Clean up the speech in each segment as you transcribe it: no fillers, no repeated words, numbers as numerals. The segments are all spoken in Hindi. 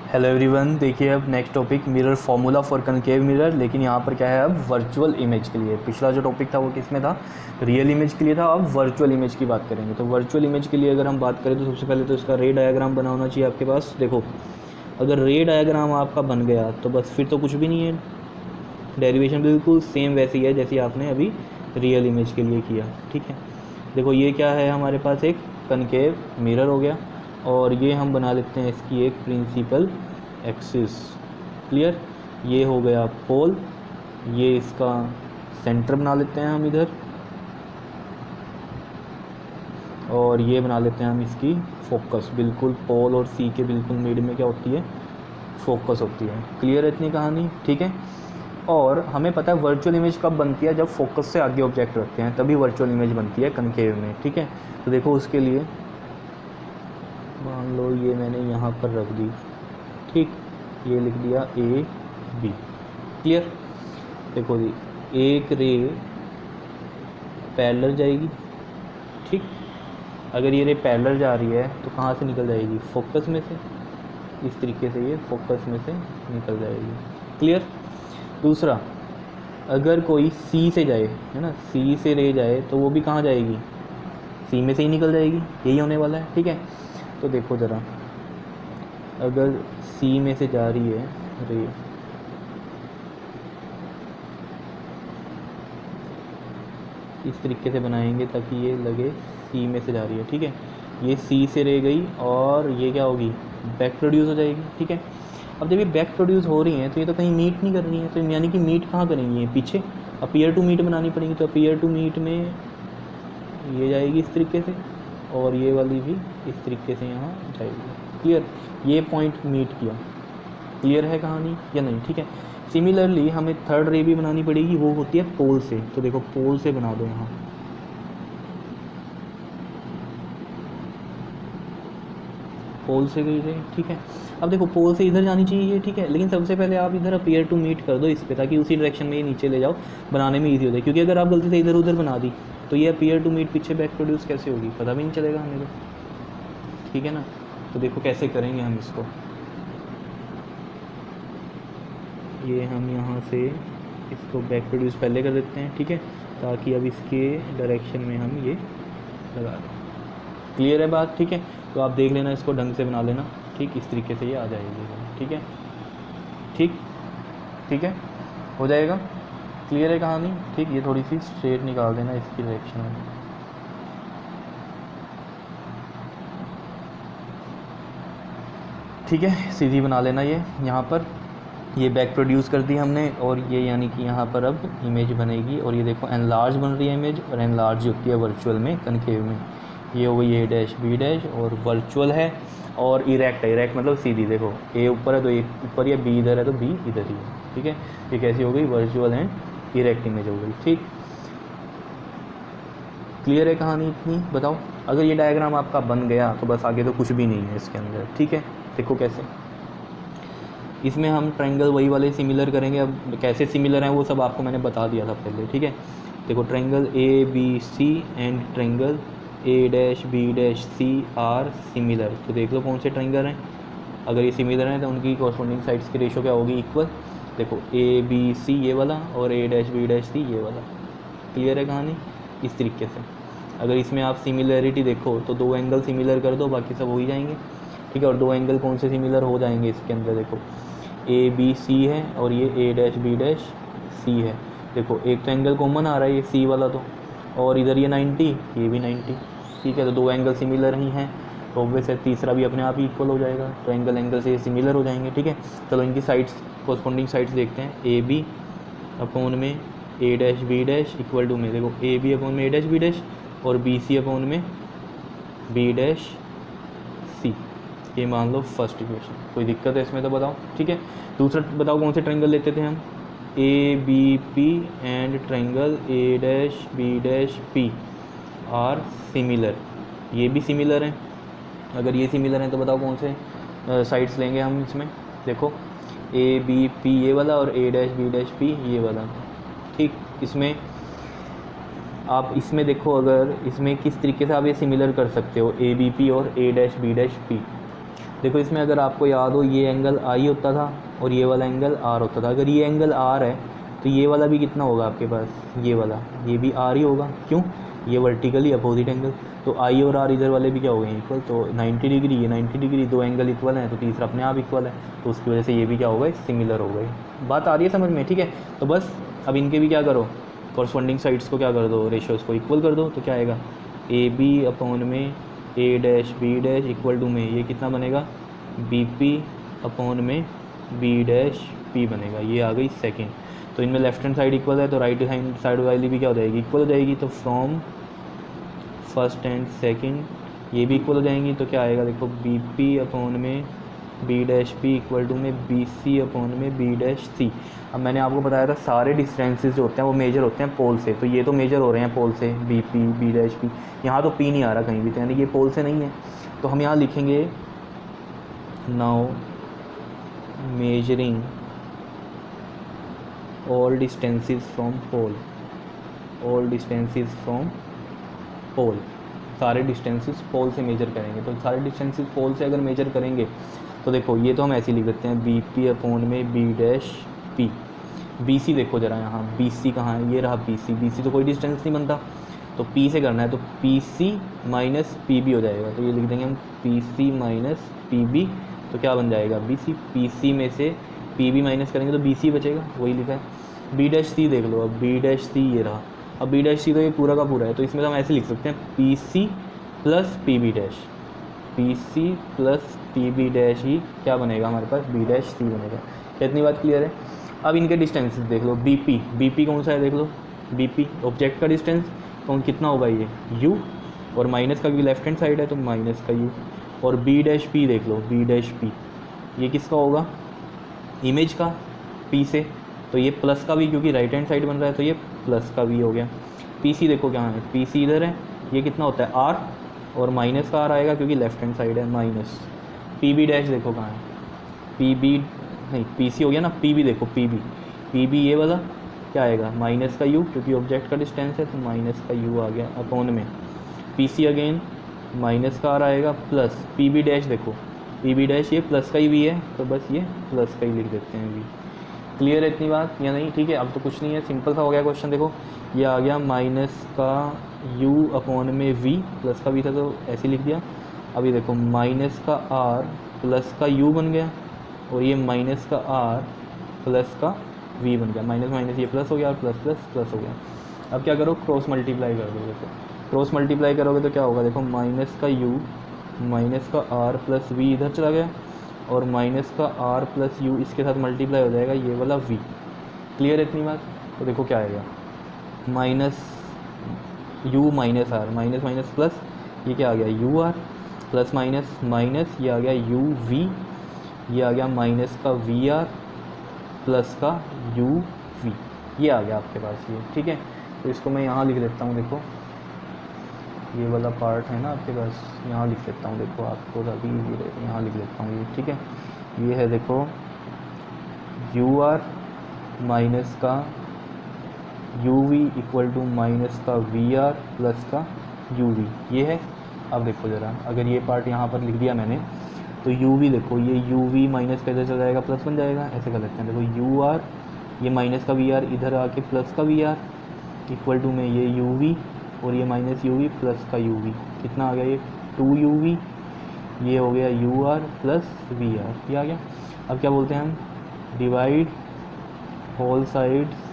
हेलो एवरीवन, देखिए अब next topic mirror formula for concave mirror. लेकिन यहाँ पर क्या है, अब वर्चुअल इमेज के लिए। पिछला जो टॉपिक था वो किस में था, रियल इमेज के लिए था। अब वर्चुअल इमेज की बात करेंगे। तो वर्चुअल इमेज के लिए अगर हम बात करें तो सबसे पहले तो इसका रे डायग्राम बना होना चाहिए आपके पास। देखो, अगर रे डायग्राम आपका बन गया तो बस फिर तो कुछ भी नहीं है, डेरिवेशन बिल्कुल सेम वैसी है जैसी आपने अभी रियल इमेज के लिए किया। ठीक है, देखो ये क्या है, हमारे पास एक कनकेव मिरर हो गया और ये हम बना लेते हैं इसकी एक प्रिंसिपल एक्सिस। क्लियर, ये हो गया पोल, ये इसका सेंटर बना लेते हैं हम इधर, और ये बना लेते हैं हम इसकी फोकस। बिल्कुल पोल और सी के बिल्कुल मिड में क्या होती है, फोकस होती है। क्लियर है इतनी कहानी, ठीक है। और हमें पता है वर्चुअल इमेज कब बनती है, जब फोकस से आगे ऑब्जेक्ट रखते हैं तभी वर्चुअल इमेज बनती है कनकेव में। ठीक है, तो देखो उसके लिए मान लो ये मैंने यहाँ पर रख दी, ठीक, ये लिख दिया ए बी। क्लियर, देखो जी एक रे पैरेलल जाएगी, ठीक। अगर ये रे पैरेलल जा रही है तो कहाँ से निकल जाएगी, फोकस में से। इस तरीके से ये फोकस में से निकल जाएगी। क्लियर। दूसरा, अगर कोई सी से जाए, है ना, सी से रे जाए तो वो भी कहाँ जाएगी, सी में से ही निकल जाएगी। यही होने वाला है, ठीक है। तो देखो ज़रा, अगर सी में से जा रही है रे, इस तरीके से बनाएंगे ताकि ये लगे सी में से जा रही है। ठीक है, ये सी से रे गई और ये क्या होगी, बैक प्रोड्यूस हो जाएगी। ठीक है, अब जब ये बैक प्रोड्यूस हो रही हैं तो ये तो कहीं मीट नहीं कर रही है, तो यानी कि मीट कहाँ करेंगी, ये पीछे अपीयर टू मीट बनानी पड़ेगी। तो अपीयर टू मीट में ये जाएगी इस तरीके से और ये वाली भी इस तरीके से यहाँ जाएगी। क्लियर, ये पॉइंट मीट किया। क्लियर है कहानी या नहीं, ठीक है। सिमिलरली हमें थर्ड रे भी बनानी पड़ेगी, वो होती है पोल से। तो देखो पोल से बना दो यहाँ, पोल से गई रे, ठीक है। अब देखो पोल से इधर जानी चाहिए, ठीक है, लेकिन सबसे पहले आप इधर अपीयर टू मीट कर दो इस पे, ताकि उसी डायरेक्शन में ये नीचे ले जाओ, बनाने में ईजी हो जाए। क्योंकि अगर आप गलती से इधर उधर बना दी तो ये अपीयर टू मीट पीछे बैक प्रोड्यूस कैसे होगी, पता भी नहीं चलेगा हमें तो, ठीक है ना। तो देखो कैसे करेंगे हम इसको, ये हम यहाँ से इसको बैक प्रोड्यूस पहले कर देते हैं, ठीक है, ताकि अब इसके डायरेक्शन में हम ये लगा दें। क्लियर है बात, ठीक है। तो आप देख लेना, इसको ढंग से बना लेना, ठीक, इस तरीके से ये आ जाएगी, ठीक है, ठीक, ठीक है, हो जाएगा। क्लियर है कहानी, ठीक। ये थोड़ी सी स्ट्रेट निकाल देना इसकी डायरेक्शन में, ठीक है, सीधी बना लेना ये यहाँ पर। ये बैक प्रोड्यूस कर दी हमने और ये यानी कि यहाँ पर अब इमेज बनेगी। और ये देखो एनलार्ज बन रही है इमेज, और एनलार्ज होती है वर्चुअल में, कनकेव में। ये हो गई ए डैश बी डैश, और वर्चुअल है और इरेक्ट है। इरेक्ट मतलब सीधी, देखो ए ऊपर है तो ए ऊपर ही है, बी इधर है तो बी इधर ही है, ठीक है। ये कैसी हो गई, वर्चुअल एंड इरेक्ट इमेज हो गई, ठीक। क्लियर है कहानी इतनी, बताओ। अगर ये डायग्राम आपका बन गया तो बस आगे तो कुछ भी नहीं है इसके अंदर, ठीक है। देखो कैसे, इसमें हम ट्रायंगल वही वाले सिमिलर करेंगे। अब कैसे सिमिलर हैं वो सब आपको मैंने बता दिया था पहले, ठीक है। देखो triangle A B C and triangle A dash B dash C are similar. तो देख लो कौन से ट्रायंगल हैं, अगर ये सिमिलर हैं तो उनकी कॉरस्पॉन्डिंग साइड्स की रेशो क्या होगी, इक्वल। देखो ए बी सी ये वाला और ए डैश बी डैश सी ये वाला। क्लियर है कहानी, इस तरीके से। अगर इसमें आप सिमिलरिटी देखो तो दो एंगल सिमिलर कर दो, बाकी सब हो ही जाएंगे, ठीक है। और दो एंगल कौन से सिमिलर हो जाएंगे इसके अंदर, देखो ए बी सी है और ये ए डैश बी डैश सी है। देखो एक तो एंगल कॉमन आ रहा है, ये सी वाला तो, और इधर ये 90, ये भी 90, ठीक है। तो दो एंगल सिमिलर ही हैं, तो ऑब्वियस है तीसरा भी अपने आप ही इक्वल हो जाएगा। तो एंगल से ये सिमिलर हो जाएंगे, ठीक है। चलो इनकी साइड्स, कॉरस्पॉन्डिंग साइड्स देखते हैं। ए बी अपॉन में A dash B dash equal to में, देखो ए बी अपॉन में ए डैश बी डैश और बी सी अपॉन में बी डैश सी। ये मान लो फर्स्ट इक्वेशन। कोई दिक्कत है इसमें तो बताओ, ठीक है। दूसरा बताओ कौन से ट्रायंगल लेते थे हम, A B P and triangle A dash B dash P are similar. ये भी सिमिलर हैं। अगर ये सिमिलर हैं तो बताओ कौन से साइड्स लेंगे हम इसमें। देखो ए बी पी ये वाला और ए डैश बी डैश पी ये वाला, ठीक। इसमें आप इसमें देखो, अगर इसमें किस तरीके से आप ये सिमिलर कर सकते हो, ए बी पी और ए डैश बी डैश पी। देखो इसमें अगर आपको याद हो ये एंगल आई होता था और ये वाला एंगल आर होता था। अगर ये एंगल आर है तो ये वाला भी कितना होगा आपके पास, ये वाला, ये भी आर ही होगा। क्यों, ये वर्टिकली अपोजिट एंगल, तो आई और आर इधर वाले भी क्या हो गए इक्वल। तो 90 डिग्री, ये 90 डिग्री, दो एंगल इक्वल हैं तो तीसरा अपने आप इक्वल है, तो उसकी वजह से ये भी क्या हो गए, सिमिलर हो गए। बात आ रही है समझ में, ठीक है। तो बस अब इनके भी क्या करो, कॉरस्पॉन्डिंग साइड्स को क्या कर दो, रेशियोज़ को इक्वल कर दो। तो क्या आएगा, ए बी अपॉन में A dash B dash equal to में ये कितना बनेगा, बी पी अपॉन में बी डैश पी बनेगा। ये आ गई सेकेंड। तो इनमें लेफ्ट हैंड साइड इक्वल है तो राइट हैंड साइड वाली भी क्या हो जाएगी, इक्वल हो जाएगी। तो फ्रॉम फर्स्ट एंड सेकंड ये भी इक्वल हो जाएंगी। तो क्या आएगा देखो, बी पी अपॉन में B dash P equal to में बी सी अपॉन में बी डैश सी। अब मैंने आपको बताया था सारे डिस्टेंसेस जो होते हैं वो मेजर होते हैं पोल से, तो ये तो मेजर हो रहे हैं पोल से, B P B dash P. यहाँ तो पी नहीं आ रहा कहीं भी, तो यानी कि ये पोल से नहीं है। तो हम यहाँ लिखेंगे now measuring all distances from pole, all distances from pole, सारे डिस्टेंसेस पोल से मेजर करेंगे। तो सारे डिस्टेंसेस पोल से अगर मेजर करेंगे तो देखो ये तो हम ऐसे ही लिख देते हैं, बी पी अपॉन में B dash P. B C देखो ज़रा यहाँ, बी सी कहाँ है, ये रहा बी सी। बी सी तो कोई डिस्टेंस नहीं बनता, तो पी से करना है, तो P C minus P B हो जाएगा। तो ये लिख देंगे हम P C minus P B, तो क्या बन जाएगा बी सी। पी सी में से पी बी माइनस करेंगे तो बी सी बचेगा, वही लिखा है। बी डैश सी देख लो, अब बी डैश सी ये रहा। अब बी डैश सी तो ये पूरा का पूरा है, तो इसमें तो हम ऐसे लिख सकते हैं P C plus P B dash, P C plus P B dash ही क्या बनेगा हमारे पास, बी डैश सी बनेगा। क्या इतनी बात क्लियर है। अब इनके डिस्टेंसेस देख लो, बी पी, बी पी कौन सा है देख लो, बी पी ऑब्जेक्ट का डिस्टेंस कौन कितना होगा ये यू, और माइनस का भी लेफ्ट हैंड साइड है तो माइनस का यू। और बी डैश पी देख लो, बी डैश पी ये किसका होगा, इमेज का, पी से, तो ये प्लस का भी क्योंकि राइट हैंड साइड बन रहा है तो ये प्लस का भी हो गया। पी सी देखो क्या है, पी सी इधर है, ये कितना होता है आर, और माइनस का आर आएगा क्योंकि लेफ्ट हैंड साइड है माइनस। पी बी डैश देखो कहाँ है, पी बी नहीं पी सी हो गया ना, पी बी देखो, पी बी ये वाला क्या आएगा, माइनस का यू क्योंकि ऑब्जेक्ट का डिस्टेंस है तो माइनस का यू आ गया अपॉन में पी सी अगेन माइनस का आर आएगा प्लस पी बी डैश देखो, पी बी डैश ये प्लस का ही भी है तो बस ये प्लस का ही लिख देते हैं वी। क्लियर है इतनी बात या नहीं, ठीक है। अब तो कुछ नहीं है, सिंपल सा हो गया क्वेश्चन। देखो ये आ गया माइनस का u अपॉन में v, प्लस का v था तो ऐसे लिख दिया। अब ये देखो माइनस का r प्लस का u बन गया, और ये माइनस का r प्लस का v बन गया। माइनस माइनस ये प्लस हो गया और प्लस प्लस प्लस हो गया। अब क्या करो, क्रॉस मल्टीप्लाई कर दो। देखो क्रॉस मल्टीप्लाई करोगे तो क्या होगा, देखो माइनस का u माइनस का r प्लस v इधर चला गया, और माइनस का r प्लस यू इसके साथ मल्टीप्लाई हो जाएगा ये वाला v। क्लियर है इतनी बात। तो देखो क्या आएगा, minus u minus r, minus minus plus, ये क्या आ गया U R, plus minus minus, ये आ गया यू वी, ये आ गया माइनस का वी आर प्लस का यू वी, ये आ गया आपके पास ये, ठीक है। तो इसको मैं यहाँ लिख देता हूँ, देखो ये वाला पार्ट है ना आपके पास, यहाँ लिख लेता हूँ, देखो आपको अभी यहाँ लिख लेता हूँ ये, ठीक है। ये है देखो यू आर माइनस का U V equal to minus का वी आर प्लस का यू वी, ये है। अब देखो ज़रा, अगर ये पार्ट यहाँ पर लिख दिया मैंने तो यू वी देखो, ये यू वी माइनस का इधर चला जाएगा प्लस बन जाएगा, ऐसे कर लेते हैं। देखो यू आर ये माइनस का वी आर इधर आके प्लस का वी आर इक्वल टू में ये यू वी, और ये माइनस यू वी प्लस का यू वी, कितना आ गया ये 2u v, ये हो गया U R plus V R, ये आ गया। अब क्या बोलते हैं हम, divide whole sides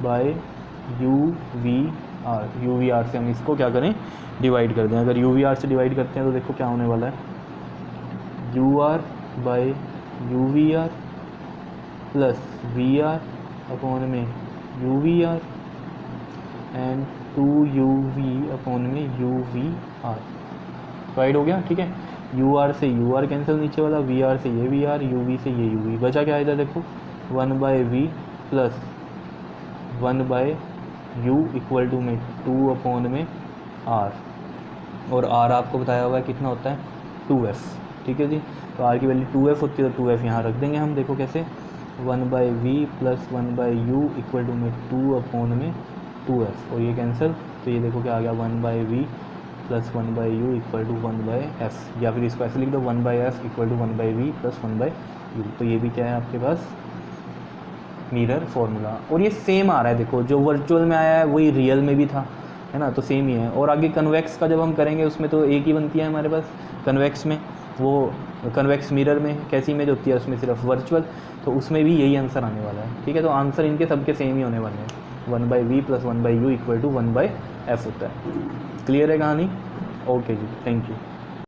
by U V R से हम इसको क्या करें, डिवाइड कर दें। अगर यू वी आर से डिवाइड करते हैं तो देखो क्या होने वाला है, U R by U V R plus V are upon में U V R and 2u v upon में यू वी आर, डिवाइड हो गया, ठीक है। यू आर से यू आर कैंसिल नीचे वाला, वी आर से ये वी आर, यू वी से ये यू वी, बचा क्या इधर देखो 1/v plus 1/u equal to में 2 अपॉन में r, और r आपको बताया हुआ है कितना होता है 2f, ठीक है जी। तो r की वैल्यू 2f होती है तो 2f यहाँ रख देंगे हम, देखो कैसे 1/v plus 1/u equal to में 2 अपॉन में 2f, और ये कैंसिल, तो ये देखो क्या आ गया 1/v plus 1/u equal to 1/f, या फिर इसको ऐसे लिख दो 1/f equal to 1/v plus 1/u। तो ये भी क्या है आपके पास मिरर फॉर्मूला, और ये सेम आ रहा है, देखो जो वर्चुअल में आया है वही रियल में भी था, है ना, तो सेम ही है। और आगे कन्वेक्स का जब हम करेंगे उसमें तो एक ही बनती है हमारे पास कन्वेक्स में, वो कन्वेक्स मिरर में कैसी इमेज होती है उसमें सिर्फ वर्चुअल, तो उसमें भी यही आंसर आने वाला है, ठीक है। तो आंसर इनके सबके सेम ही होने वाले हैं, 1/v plus 1/u equal to 1/f होता है। क्लियर है कहानी? ओके जी, थैंक यू।